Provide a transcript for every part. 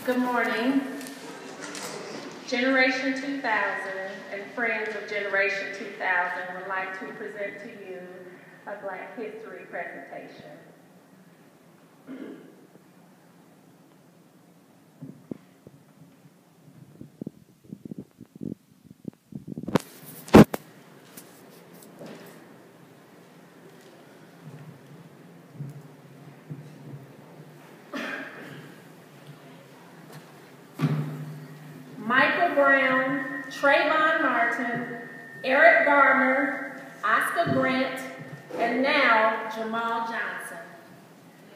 Good morning. Generation 2000 and friends of Generation 2000 would like to present to you a Black History presentation. Michael Brown, Trayvon Martin, Eric Garner, Oscar Grant, and now Jamal Johnson.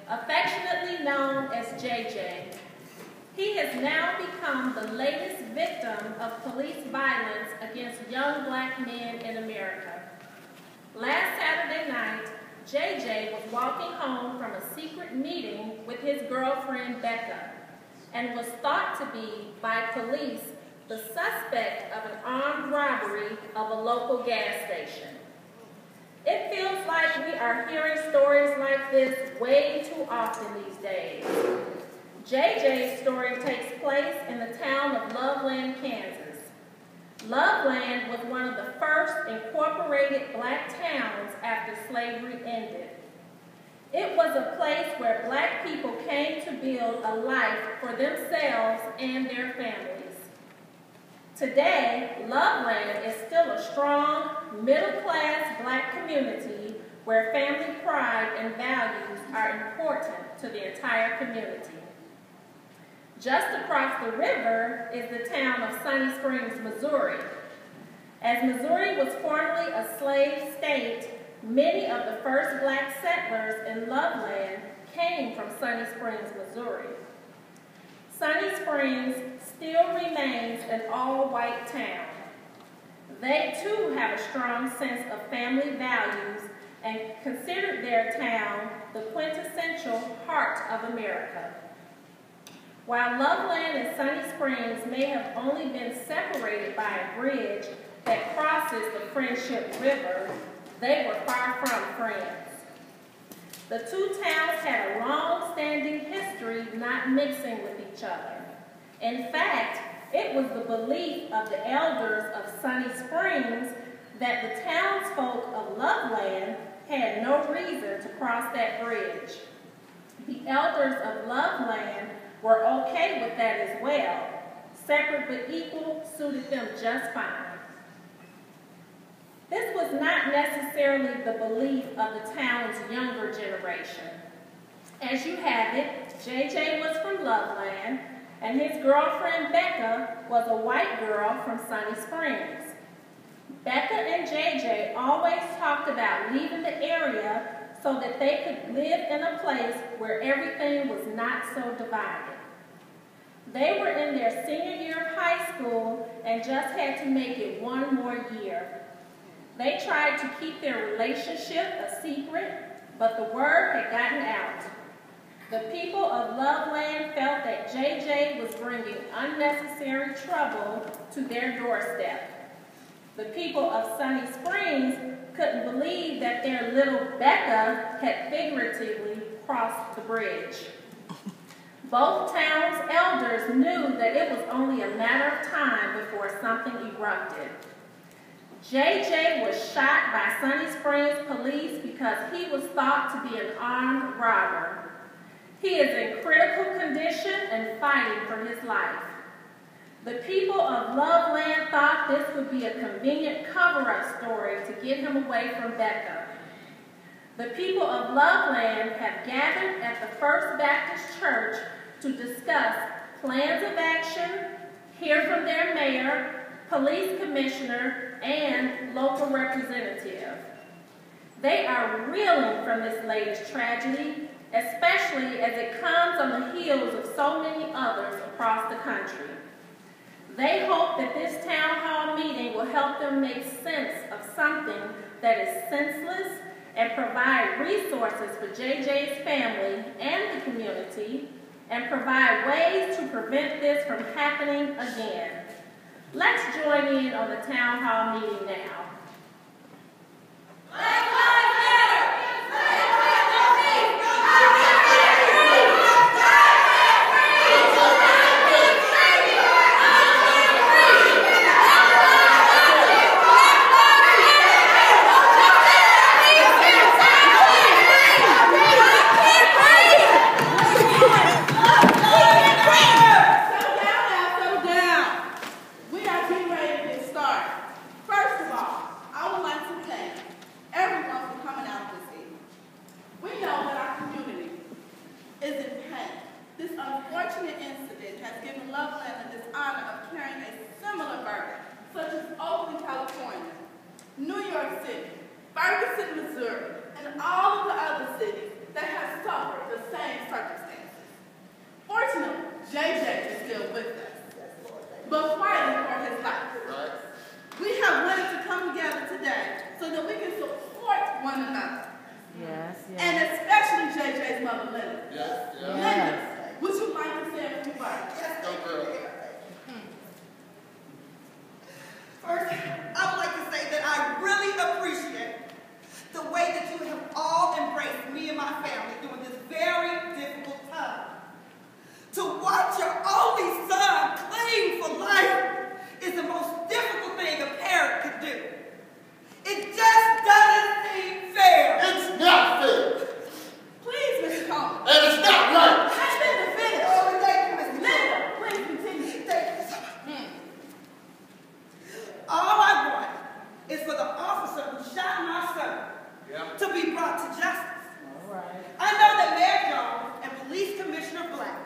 Affectionately known as JJ, he has now become the latest victim of police violence against young Black men in America. Last Saturday night, JJ was walking home from a secret meeting with his girlfriend Becca, and was thought to be, by police, the suspect of an armed robbery of a local gas station. It feels like we are hearing stories like this way too often these days. JJ's story takes place in the town of Loveland, Kansas. Loveland was one of the first incorporated Black towns after slavery ended. It was a place where Black people came to build a life for themselves and their families. Today, Loveland is still a strong, middle-class Black community where family pride and values are important to the entire community. Just across the river is the town of Sunny Springs, Missouri. As Missouri was formerly a slave state, many of the first Black settlers in Loveland came from Sunny Springs, Missouri. Sunny Springs still remains an all-white town. They too have a strong sense of family values and considered their town the quintessential heart of America. While Loveland and Sunny Springs may have only been separated by a bridge that crosses the Friendship River, they were far from friends. The two towns had a long-standing history not mixing with each other. In fact, it was the belief of the elders of Sunny Springs that the townsfolk of Loveland had no reason to cross that bridge. The elders of Loveland were okay with that as well. Separate but equal suited them just fine. This was not necessarily the belief of the town's younger generation. As you have it, JJ was from Loveland, and his girlfriend Becca was a white girl from Sunny Springs. Becca and JJ always talked about leaving the area so that they could live in a place where everything was not so divided. They were in their senior year of high school and just had to make it one more year. They tried to keep their relationship a secret, but the word had gotten out. The people of Loveland felt that JJ was bringing unnecessary trouble to their doorstep. The people of Sunny Springs couldn't believe that their little Becca had figuratively crossed the bridge. Both towns' elders knew that it was only a matter of time before something erupted. JJ was shot by Sunny Springs police because he was thought to be an armed robber. He is in critical condition and fighting for his life. The people of Loveland thought this would be a convenient cover-up story to get him away from Becca. The people of Loveland have gathered at the First Baptist Church to discuss plans of action, hear from their mayor, police commissioner, and local representative. They are reeling from this latest tragedy, especially as it comes on the heels of so many others across the country. They hope that this town hall meeting will help them make sense of something that is senseless and provide resources for JJ's family and the community, and provide ways to prevent this from happening again. Let's join in on the town hall meeting now. Black Lives Matter! Black Lives Matter! Plain. This unfortunate incident has given Loveland the dishonor of carrying a similar burden, such as Oakland, California, New York City, Ferguson, Missouri, and all of the other cities that have suffered the same circumstances. Fortunately, JJ is still with us, but fighting for his life. We have wanted to come together today so that we can support one another. Yes, yes. And especially JJ's mother, Linda. Yes, yes. Linda, would you like to say a few words? Go, girl. First, I would like to say that I really appreciate the way that you have all embraced me and my family during this very difficult time. To watch your only son cling for life is the most difficult thing a parent could do. It just doesn't seem fair. It's not fair. Please, Mr. Coleman. And it's not right. Let Linda finish. Oh, thank you, Mr. Linda, please continue. Thank you so much. All I want is for the officer who shot my son to be brought to justice. All right. I know that Mayor Jones and Police Commissioner Black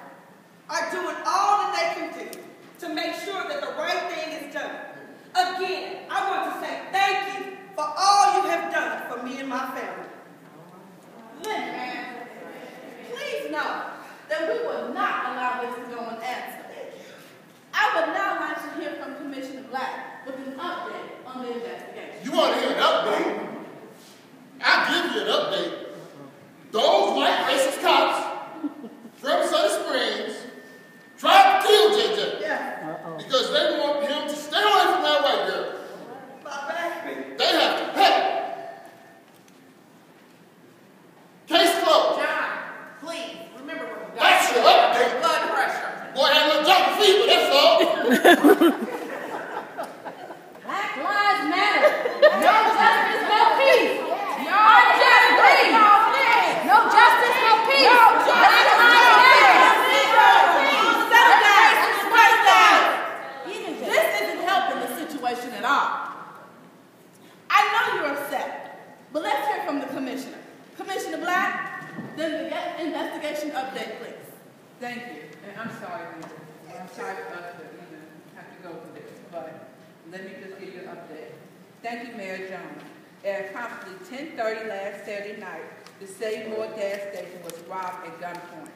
are doing all that they can do to make sure that the right thing is done. Again, I want to say thank you for all you have done for me and my family. Linda, please know that we will not allow this to go unanswered. I would now like to hear from Commissioner Black with an update on the investigation. You want to hear an update? I'll give you an update. Those white racist cops from Sunny Springs tried to kill JJ. Yeah. Because they want him to stay away from that white girl. My baby. They have to pay. Case closed. John, please, remember what you got. That's your update. Blood pressure. Boy, had a little jungle fever, that's all. Black Lives Matter. No justice, no peace. No justice, no justice, no peace. Black Lives Matter. Settle down. Settle down. This isn't helping the situation at all. I know you're upset, but let's hear from the commissioner. Commissioner Black, the investigation update, please. Thank you, and I'm sorry, Linda. I'm sorry for us to even have to go through this, but let me just give you an update. Thank you, Mayor Jones. At approximately 10:30 last Saturday night, the Save More gas station was robbed at gunpoint.